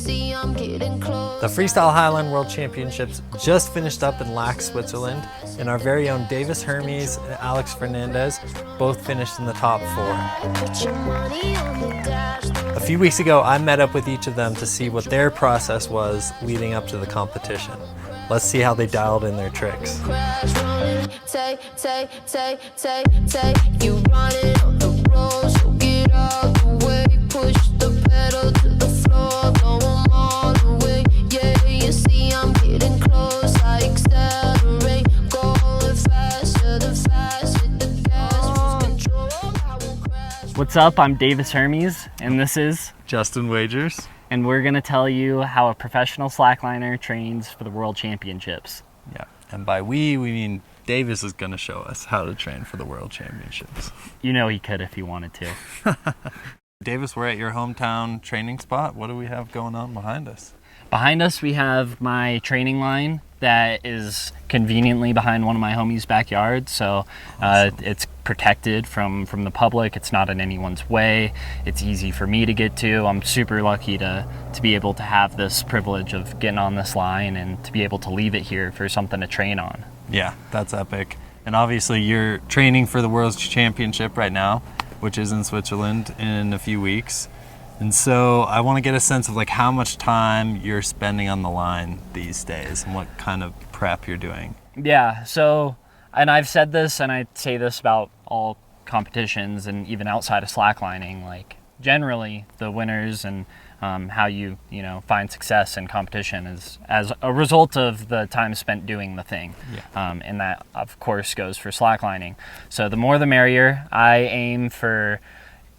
The Freestyle Highline World Championships just finished up in Lac, Switzerland, and our very own Davis Hermes and Alex Fernandez both finished in the top 4. A few weeks ago, I met up with each of them to see what their process was leading up to the competition. Let's see how they dialed in their tricks. What's up? I'm Davis Hermes, and this is Justin Wagers. And we're going to tell you how a professional slackliner trains for the World Championships. Yeah, and by we mean Davis is going to show us how to train for the World Championships. You know he could if he wanted to. Davis, we're at your hometown training spot. What do we have going on behind us? Behind us we have my training line that is conveniently behind one of my homies' backyard, so Awesome. It's protected from the public. It's not in anyone's way. It's easy for me to get to. I'm super lucky to be able to have this privilege of getting on this line and to be able to leave it here for something to train on. Yeah, that's epic. And obviously you're training for the World Championship right now, which is in Switzerland in a few weeks. And so I want to get a sense of like how much time you're spending on the line these days and what kind of prep you're doing. Yeah, so, and I've said this and I say this about all competitions and even outside of slacklining, like generally the winners and how you find success in competition is as a result of the time spent doing the thing. Yeah. And that of course goes for slacklining. So the more the merrier. I aim for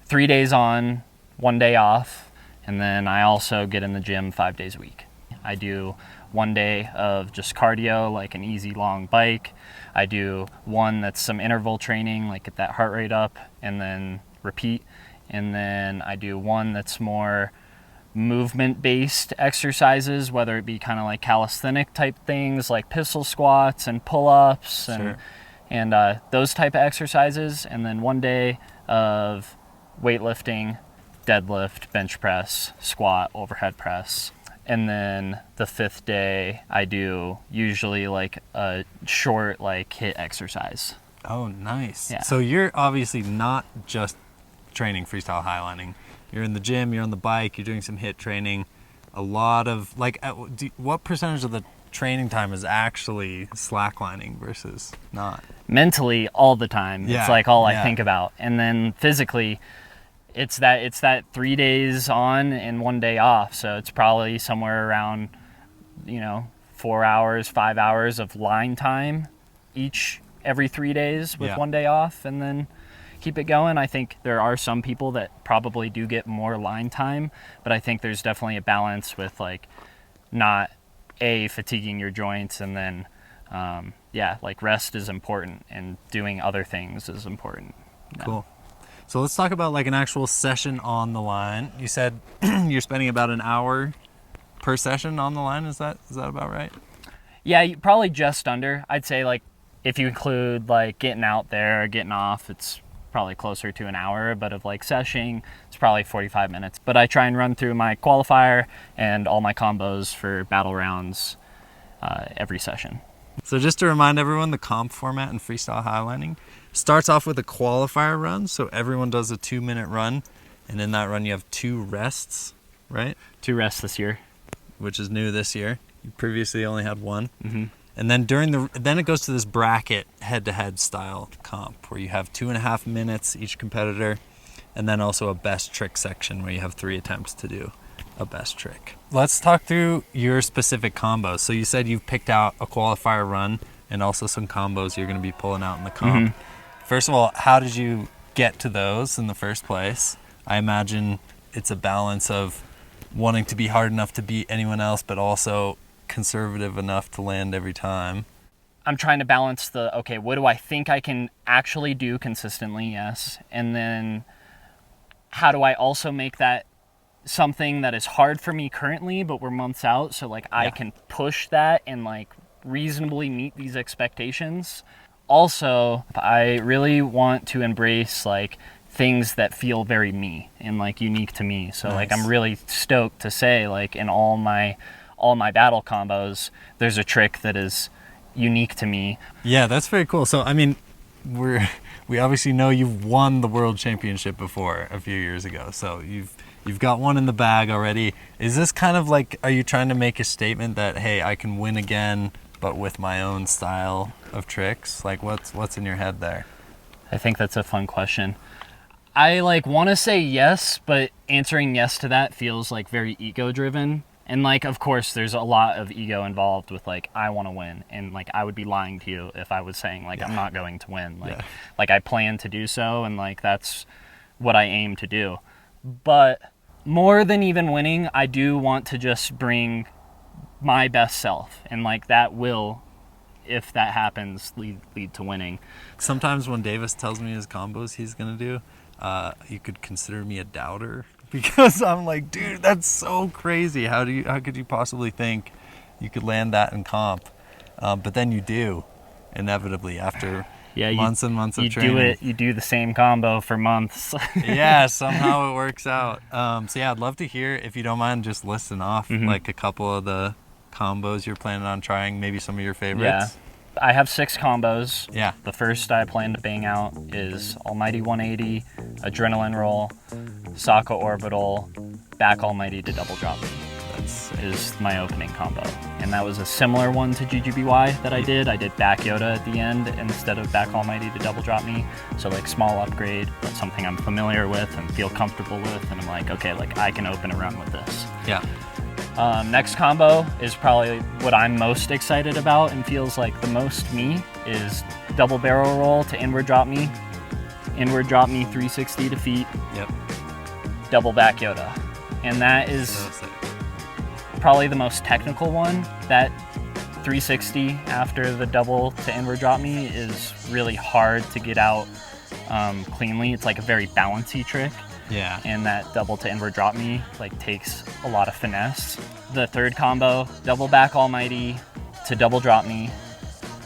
3 days on, 1 day off, and then I also get in the gym 5 days a week. I do 1 day of just cardio, like an easy long bike. I do one that's some interval training, like get that heart rate up and then repeat. And then I do one that's more movement-based exercises, whether it be kind of like calisthenic type things like pistol squats and pull-ups and those type of exercises. And then 1 day of weightlifting, deadlift, bench press, squat, overhead press. And then the 5th day I do usually like a short like HIIT exercise. Oh, nice. Yeah. So you're obviously not just training freestyle highlining. You're in the gym, you're on the bike, you're doing some HIIT training. A lot of like, what percentage of the training time is actually slacklining versus not? Mentally all the time. Yeah, it's like all yeah. I think about. And then physically it's that 3 days on and 1 day off. So it's probably somewhere around 4 hours, 5 hours of line time every 3 days with 1 day off, and then keep it going. I think there are some people that probably do get more line time, but I think there's definitely a balance with like not fatiguing your joints, and then like rest is important and doing other things is important. Yeah. Cool. So let's talk about like an actual session on the line. You said you're spending about an hour per session on the line. Is that about right? Yeah, probably just under. I'd say like if you include like getting out there, getting off, it's probably closer to an hour, but of like sessioning, it's probably 45 minutes. But I try and run through my qualifier and all my combos for battle rounds every session. So just to remind everyone, the comp format in freestyle highlining starts off with a qualifier run. So everyone does a 2-minute run, and in that run you have 2 rests, right? 2 rests this year. Which is new this year. You previously only had 1. Mm-hmm. And then then it goes to this bracket head-to-head style comp where you have 2.5 minutes each competitor, and then also a best trick section where you have 3 attempts to do a best trick. Let's talk through your specific combos. So you said you've picked out a qualifier run and also some combos you're going to be pulling out in the comp. Mm-hmm. First of all, how did you get to those in the first place? I imagine it's a balance of wanting to be hard enough to beat anyone else, but also conservative enough to land every time. I'm trying to balance what do I think I can actually do consistently, yes, and then how do I also make that something that is hard for me currently, but we're months out, so like I can push that and like reasonably meet these expectations. Also, I really want to embrace like things that feel very me and like unique to me. So Nice. like I'm really stoked to say like in all my battle combos, there's a trick that is unique to me. Yeah, that's very cool. So I mean, we obviously know you've won the world championship before a few years ago. So you've got one in the bag already. Is this kind of like, are you trying to make a statement that, hey, I can win again, but with my own style of tricks? Like what's in your head there? I think that's a fun question. I like want to say yes, but answering yes to that feels like very ego driven. And like, of course, there's a lot of ego involved with like, I want to win. And like, I would be lying to you if I was saying like, I'm not going to win. Like I plan to do so. And like, that's what I aim to do. But more than even winning, I do want to just bring my best self. And like that will, if that happens, lead to winning. Sometimes when Davis tells me his combos he's going to do, you could consider me a doubter, because I'm like, dude, that's so crazy. How could you possibly think you could land that in comp? But then you do, inevitably, after months and months of training. You do the same combo for months. Yeah, somehow it works out. So yeah, I'd love to hear, if you don't mind, just listing off like a couple of the combos you're planning on trying, maybe some of your favorites. Yeah. I have 6 combos. Yeah. The first I plan to bang out is Almighty 180, Adrenaline Roll, Saka Orbital, Back Almighty to Double Drop Me. Is my opening combo. And that was a similar one to GGBY that I did. I did Back Yoda at the end instead of Back Almighty to Double Drop Me. So like small upgrade, but something I'm familiar with and feel comfortable with. And I'm like, okay, like I can open a run with this. Yeah. Next combo is probably what I'm most excited about and feels like the most me, is double barrel roll to inward drop me 360 to feet. Yep. Double back Yoda. And that is probably the most technical one. That 360 after the double to inward drop me is really hard to get out cleanly. It's like a very bouncy trick. Yeah. And that double to inward drop me like takes a lot of finesse. The third combo, double back almighty to double drop me,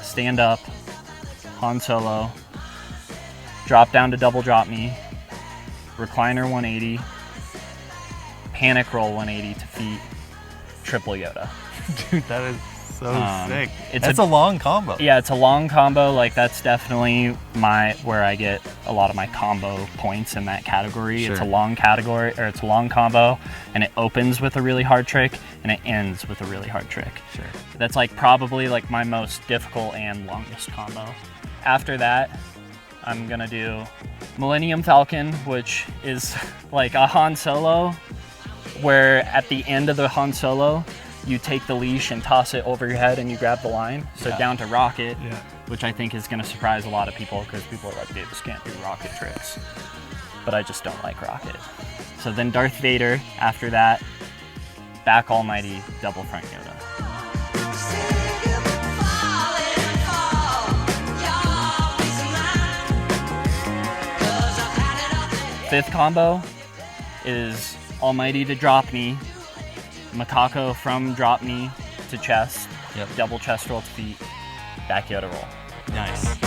stand up, Han Solo, drop down to double drop me, recliner 180, panic roll 180 to feet, triple Yoda. Dude, that is so sick. It's a long combo. Yeah, it's a long combo. Like that's definitely where I get a lot of my combo points in that category. Sure. It's a long category, or it's a long combo, and it opens with a really hard trick and it ends with a really hard trick. Sure. That's like probably like my most difficult and longest combo. After that, I'm gonna do Millennium Falcon, which is like a Han Solo, where at the end of the Han Solo, you take the leash and toss it over your head and you grab the line. So down to rocket, which I think is going to surprise a lot of people, because people are like, Davis can't do rocket tricks. But I just don't like rocket. So then Darth Vader, after that, back almighty, double front Yoda. Fifth combo is almighty to drop me, Macaco from drop knee to chest, double chest roll to feet, back Yoda roll. Nice.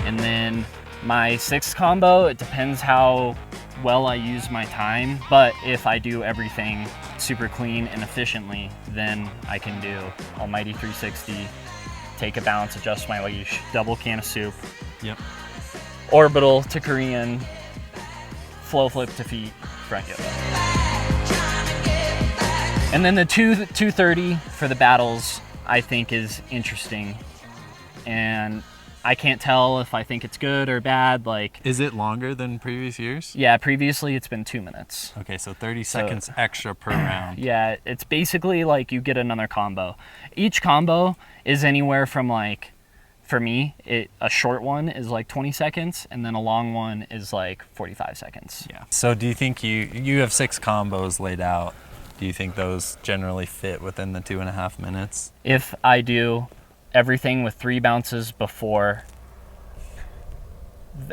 And then my sixth combo, it depends how well I use my time, but if I do everything super clean and efficiently, then I can do almighty 360, take a bounce, adjust my leash, double can of soup, orbital to Korean, flow flip to feet, front Yoda. And then the 230 for the battles, I think is interesting. And I can't tell if I think it's good or bad. Like, is it longer than previous years? Yeah, previously it's been 2 minutes. Okay, so 30 seconds extra per round. Yeah, it's basically like you get another combo. Each combo is anywhere from like, for me, a short one is like 20 seconds, and then a long one is like 45 seconds. Yeah. So do you think you have 6 combos laid out? Do you think those generally fit within the 2.5 minutes? If I do everything with 3 bounces before,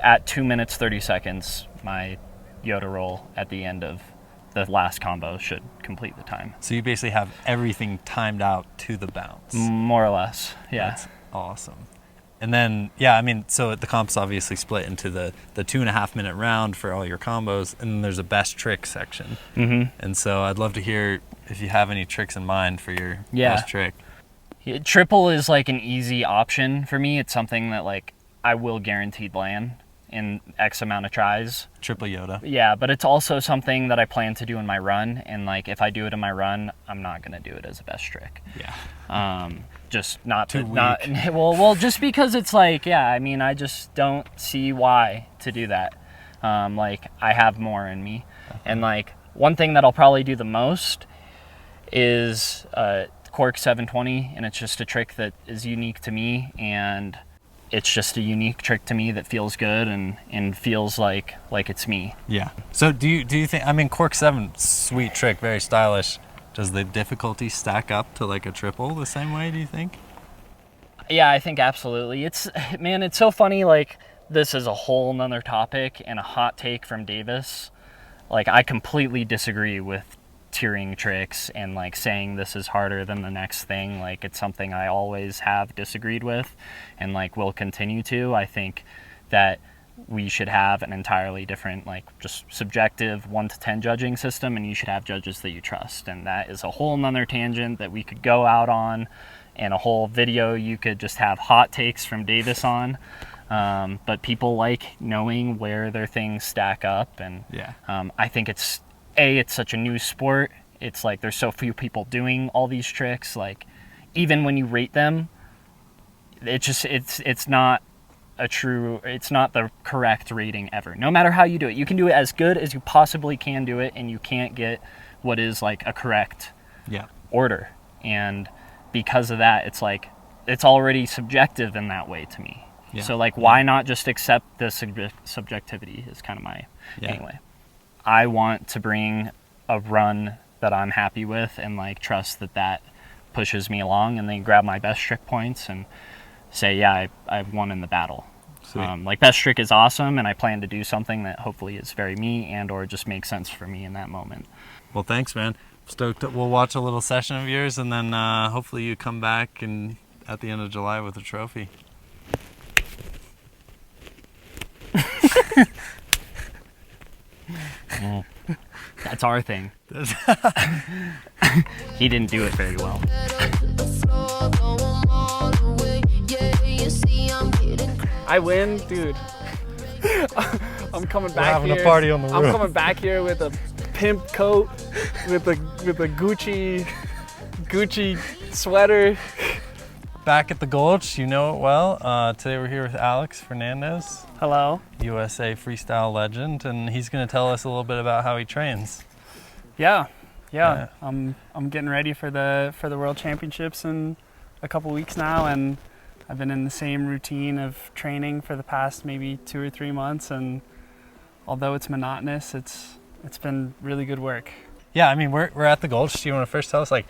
at 2 minutes 30 seconds, my Yoda roll at the end of the last combo should complete the time. So you basically have everything timed out to the bounce. More or less, yeah. That's awesome. And then, yeah, I mean, so the comp's obviously split into the 2.5 minute round for all your combos, and then there's a best trick section. And so I'd love to hear if you have any tricks in mind for your best trick. Yeah, triple is like an easy option for me. It's something that like I will guaranteed land in X amount of tries. Triple Yoda. Yeah, but it's also something that I plan to do in my run, and like if I do it in my run, I'm not gonna do it as a best trick. Yeah. Just not Too to, not weak. well, just because it's like, yeah, I mean, I just don't see why to do that. Like I have more in me, and like one thing that I'll probably do the most is cork 720, and it's just a trick that is unique to me, and it's just a unique trick to me that feels good and feels like it's me. Yeah. So do you think, I mean, cork 7, sweet trick, very stylish. Does the difficulty stack up to like a triple the same way, do you think? Yeah, I think absolutely. It's so funny, like this is a whole nother topic and a hot take from Davis. Like I completely disagree with tiering tricks and like saying this is harder than the next thing. Like it's something I always have disagreed with and like will continue to. I think that we should have an entirely different, like just subjective 1 to 10 judging system, and you should have judges that you trust. And that is a whole nother tangent that we could go out on, and a whole video you could just have hot takes from Davis on. But people like knowing where their things stack up, and I think it's such a new sport. It's like there's so few people doing all these tricks. Like even when you rate them, it's not the correct rating ever. No matter how you do it, you can do it as good as you possibly can do it, and you can't get what is like a correct order. And because of that, it's like it's already subjective in that way to me. So like why not just accept the subjectivity is kind of my anyway. I want to bring a run that I'm happy with and like trust that pushes me along, and then grab my best trick points and say, yeah, I won in the battle. Like best trick is awesome, and I plan to do something that hopefully is very me and or just makes sense for me in that moment. Well, thanks, man. Stoked. We'll watch a little session of yours, and then hopefully you come back and at the end of July with a trophy. That's our thing. He didn't do it very well. I win, dude. I'm coming back having here. a party on the roof. I'm coming back here with a pimp coat, with a Gucci sweater. Back at the Gulch, you know it well. Today we're here with Alex Fernandez, Hello. USA freestyle legend, and he's going to tell us a little bit about how he trains. Yeah. I'm getting ready for the World Championships in a couple weeks now, and I've been in the same routine of training for the past maybe 2 or 3 months, and although it's monotonous, it's been really good work. Yeah, I mean, we're at the Gulch. Do you want to first tell us, like,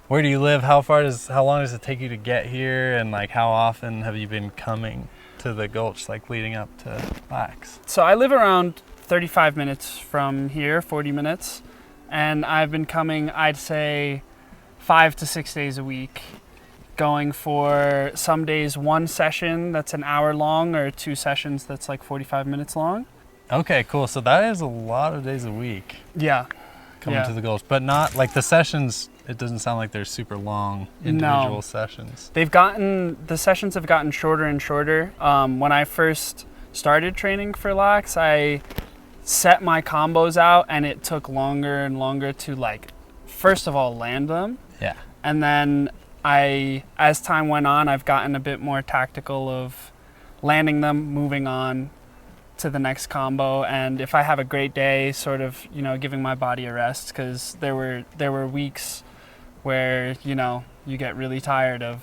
where do you live? How long does it take you to get here? And like, how often have you been coming to the Gulch, like leading up to Lax? So I live around 35 minutes from here, 40 minutes. And I've been coming, I'd say 5 to 6 days a week, going for some days 1 session that's an hour long, or 2 sessions that's like 45 minutes long. Okay, cool. So that is a lot of days a week. Yeah. Coming to the Gulch, but not like the sessions. It doesn't sound like they're super long individual sessions. The sessions have gotten shorter and shorter. When I first started training for Lax, I set my combos out, and it took longer and longer to, like, first of all, land them. Yeah. And then as time went on, I've gotten a bit more tactical of landing them, moving on to the next combo, and if I have a great day, sort of, giving my body a rest, because there were weeks where, you get really tired of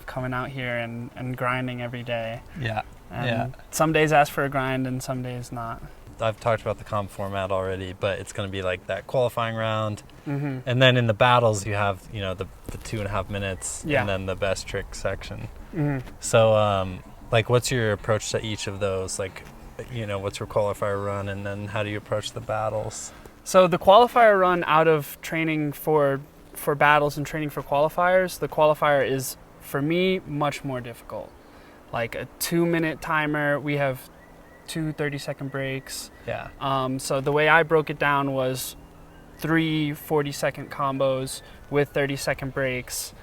coming out here and grinding every day. Yeah. And some days ask for a grind and some days not. I've talked about the comp format already, but it's going to be like that qualifying round. Mm-hmm. And then in the battles, you have, the 2.5 minutes and then the best trick section. Mm-hmm. So, like, what's your approach to each of those? Like, what's your qualifier run, and then how do you approach the battles? So the qualifier run, out of training for battles and training for qualifiers, the qualifier is, for me, much more difficult. like a 2-minute timer. We have 2 30-second breaks. Yeah. So the way I broke it down was 3 40-second combos with 30-second breaks.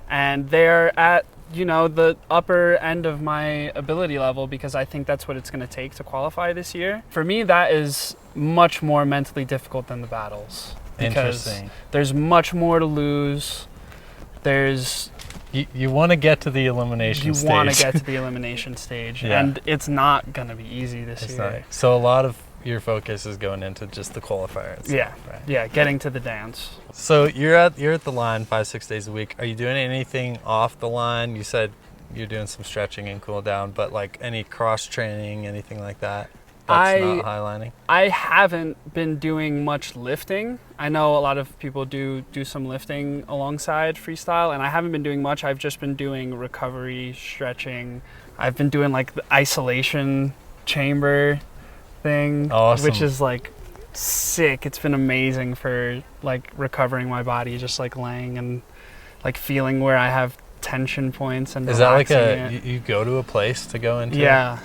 And they're at, the upper end of my ability level because I think that's what it's going to take to qualify this year. For me, that is much more mentally difficult than the battles. Because Interesting. there's much more to lose. You want to get to the elimination stage. You want to get to the elimination stage. Yeah. And it's not going to be easy this year. So a lot of your focus is going into just the qualifier itself, Yeah, right? yeah, getting to the dance. So you're at the line 5-6 days a week. Are you doing anything off the line? You said you're doing some stretching and cool down, but like any cross training, anything like that? That's not highlining. I haven't been doing much lifting. I know a lot of people do some lifting alongside freestyle, and I haven't been doing much. I've just been doing recovery, stretching. I've been doing like the isolation chamber thing, Awesome. which is like sick. It's been amazing for like recovering my body, just like laying and like feeling where I have tension points and is that like relaxing it. you go to a place to go into? Yeah.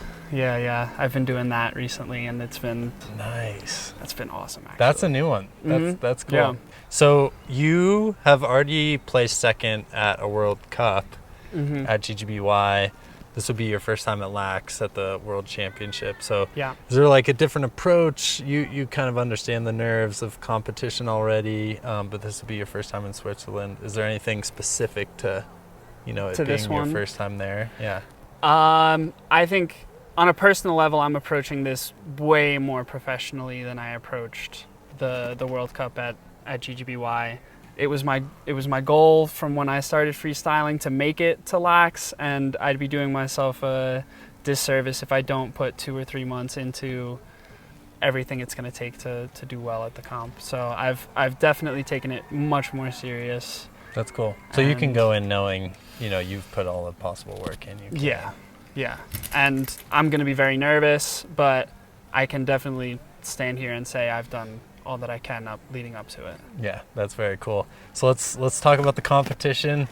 I've been doing that recently, and it's been Nice. That's been awesome. Actually, That's a new one. That's cool. Yeah. So you have already placed second at a World Cup Mm-hmm. at GGBY. This will be your first time at Lax at the World Championship. So Yeah. is there like a different approach? You kind of understand the nerves of competition already, but this will be your first time in Switzerland. Is there anything specific to, it To being this your one? first time there? Yeah. I think on a personal level, I'm approaching this way more professionally than I approached the World Cup at GGBY. It was my goal from when I started freestyling to make it to Lax, and I'd be doing myself a disservice if I don't put 2 or 3 months into everything it's going to take to do well at the comp. So I've definitely taken it much more serious. That's cool. So you can go in knowing, you've put all the possible work in. Yeah. And I'm going to be very nervous, but I can definitely stand here and say I've done all that I can leading up to it. Yeah, that's very cool. So let's talk about the competition.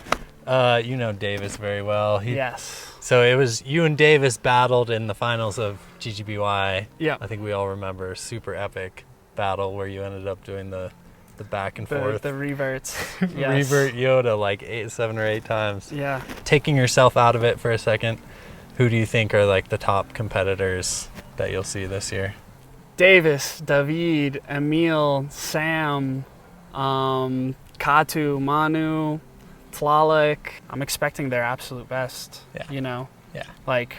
You know Davis very well. Yes. So it was you and Davis battled in the finals of GGBY. Yeah. I think we all remember, super epic battle where you ended up doing the back and forth. The reverts. Yes. Revert Yoda like 7 or 8 times. Yeah. Taking yourself out of it for a second, who do you think are like the top competitors that you'll see this year? Davis, David, Emil, Sam, Katu, Manu, Tlalik. I'm expecting their absolute best. Yeah. Yeah. Like,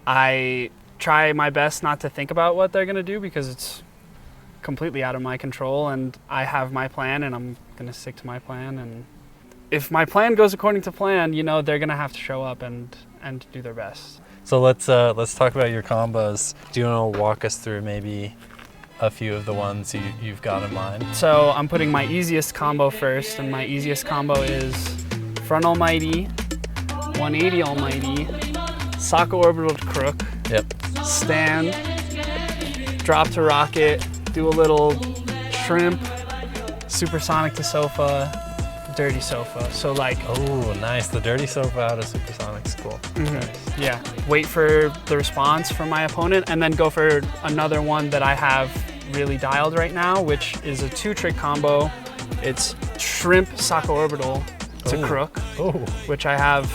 I try my best not to think about what they're gonna do because it's completely out of my control, and I have my plan, and I'm gonna stick to my plan. And if my plan goes according to plan, they're gonna have to show up and do their best. So let's talk about your combos. Do you want to walk us through maybe a few of the ones you've got in mind? So I'm putting my easiest combo first, and my easiest combo is front almighty, 180 almighty, socket orbital to crook, Yep. stand, drop to rocket, do a little shrimp, supersonic to sofa, dirty sofa. So like, Oh, nice. The dirty sofa out of supersonic's cool. Nice. yeah, wait for the response from my opponent and then go for another one that I have really dialed right now, which is a 2-trick combo. It's shrimp socket orbital to crook, which I have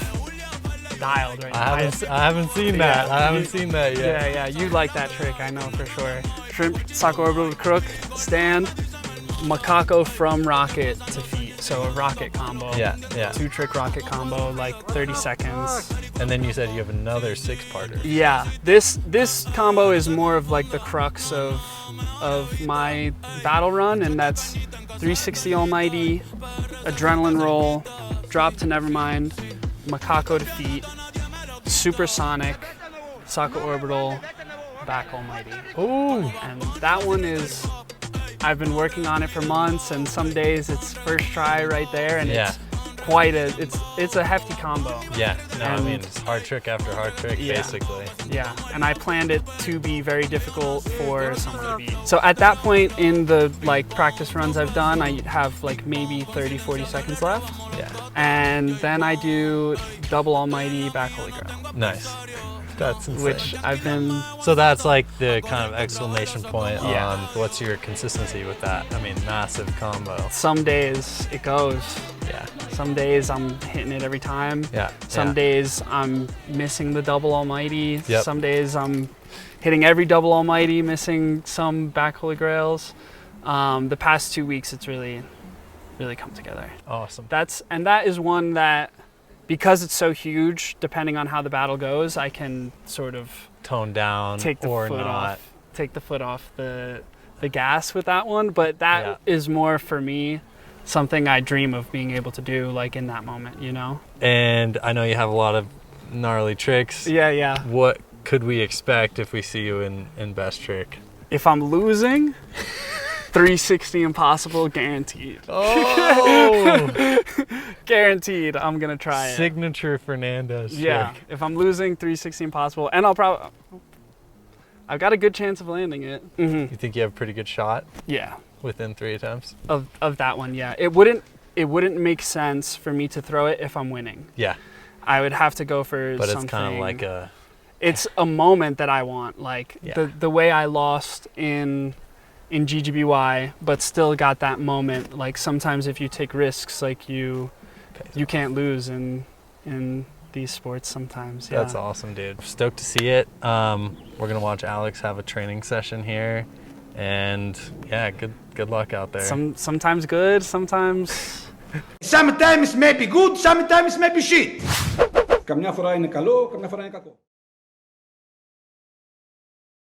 dialed right now. I haven't seen that. I haven't seen that yet. Yeah, you like that trick, I know for sure. Shrimp socket orbital to crook, stand, macaco from rocket to feet. So a rocket combo. Yeah. 2-trick rocket combo, like 30 seconds. And then you said you have another 6-parter. Yeah, this combo is more of like the crux of my battle run, and that's 360 almighty, adrenaline roll, drop to nevermind, macaco to feet, supersonic, socket orbital, back almighty. Ooh. And that one is, I've been working on it for months, and some days it's first try right there, and Yeah. it's quite it's a hefty combo. Yeah. No, I mean, it's hard trick after hard trick, basically. Yeah, and I planned it to be very difficult for someone to beat. So at that point in the like practice runs I've done, I have like maybe 30, 40 seconds left. Yeah. And then I do double almighty back holy grail. Nice. That's insane. Which I've been... So that's like the kind of exclamation point on what's your consistency with that? I mean, massive combo. Some days it goes. Yeah. Some days I'm hitting it every time. Yeah. Some days I'm missing the double almighty. Yep. Some days I'm hitting every double almighty, missing some back holy grails. The past 2 weeks it's really come together. Awesome. That is one that, because it's so huge, depending on how the battle goes, I can sort of tone down take the or foot not. off, take the foot off the gas with that one. But that is more for me something I dream of being able to do, like in that moment, you know. And I know you have a lot of gnarly tricks. Yeah. What could we expect if we see you in best trick? If I'm losing, 360 impossible guaranteed. Oh! Guaranteed, I'm gonna try it. Signature Fernandez Yeah, trick. if I'm losing, 360 impossible, and I've got a good chance of landing it. You think you have a pretty good shot? Yeah. Within 3 attempts? Of that one, yeah. It wouldn't make sense for me to throw it if I'm winning. Yeah. I would have to go for but something. It's kind of like a... It's a moment that I want, like the way I lost in GGBY, but still got that moment. Like sometimes if you take risks, like you can't lose in these sports sometimes. Yeah. That's awesome, dude. Stoked to see it. We're gonna watch Alex have a training session here, and yeah, good luck out there. Sometimes good, sometimes. Sometimes maybe good, sometimes maybe shit. Καμιά φορά είναι καλό, καμιά φορά είναι κακό.